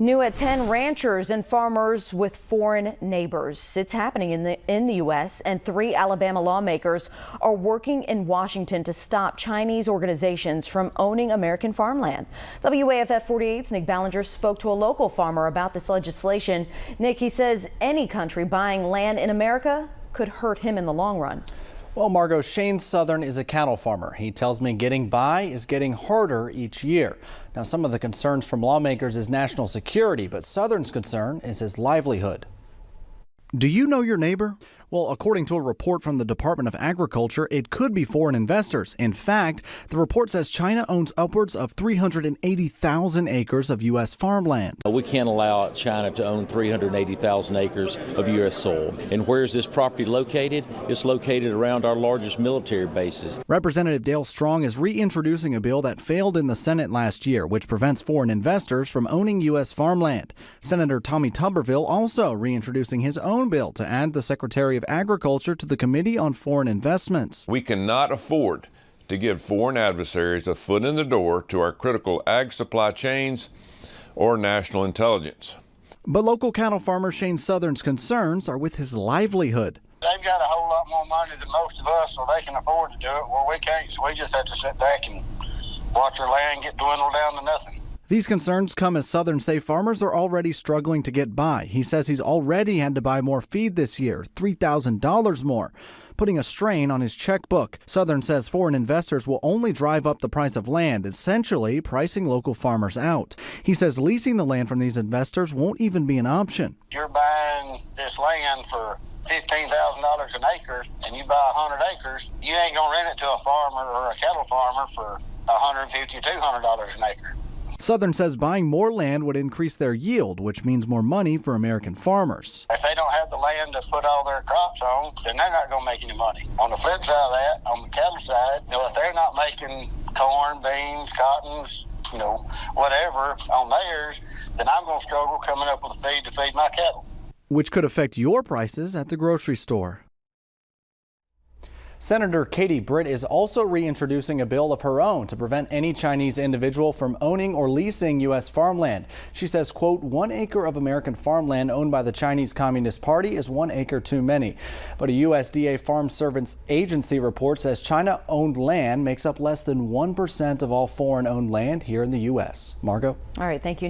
New at 10 ranchers and farmers with foreign neighbors. It's happening in the U.S. and 3 Alabama lawmakers are working in Washington to stop Chinese organizations from owning American farmland. WAFF 48's Nick Ballinger spoke to a local farmer about this legislation. Nick, he says any country buying land in America could hurt him in the long run. Well, Margot, Shane Southern is a cattle farmer. He tells me getting by is getting harder each year. Now, some of the concerns from lawmakers is national security, but Southern's concern is his livelihood. Do you know your neighbor? Well, according to a report from the Department of Agriculture, it could be foreign investors. In fact, the report says China owns upwards of 380,000 acres of U.S. farmland. We can't allow China to own 380,000 acres of U.S. soil. And where is this property located? It's located around our largest military bases. Representative Dale Strong is reintroducing a bill that failed in the Senate last year, which prevents foreign investors from owning U.S. farmland. Senator Tommy Tuberville also reintroducing his own bill to add the Secretary of Agriculture to the Committee on Foreign Investments. We cannot afford to give foreign adversaries a foot in the door to our critical ag supply chains or national intelligence. But local cattle farmer Shane Southern's concerns are with his livelihood. They've got a whole lot more money than most of us, so they can afford to do it. Well, we can't, so we just have to sit back and watch our land get dwindled down to nothing. These concerns come as Southern say farmers are already struggling to get by. He says he's already had to buy more feed this year, $3,000 more, putting a strain on his checkbook. Southern says foreign investors will only drive up the price of land, essentially pricing local farmers out. He says leasing the land from these investors won't even be an option. You're buying this land for $15,000 an acre, and you buy 100 acres, you ain't gonna rent it to a farmer or a cattle farmer for $150 or $200 an acre. Southern says buying more land would increase their yield, which means more money for American farmers. If they don't have the land to put all their crops on, then they're not going to make any money. On the flip side of that, on the cattle side, if they're not making corn, beans, cottons, whatever on theirs, then I'm going to struggle coming up with a feed to feed my cattle. Which could affect your prices at the grocery store. Senator Katie Britt is also reintroducing a bill of her own to prevent any Chinese individual from owning or leasing U.S. farmland. She says, quote, 1 acre of American farmland owned by the Chinese Communist Party is 1 acre too many. But a USDA Farm Service Agency report says China-owned land makes up less than 1% of all foreign-owned land here in the U.S. Margot? All right, thank you.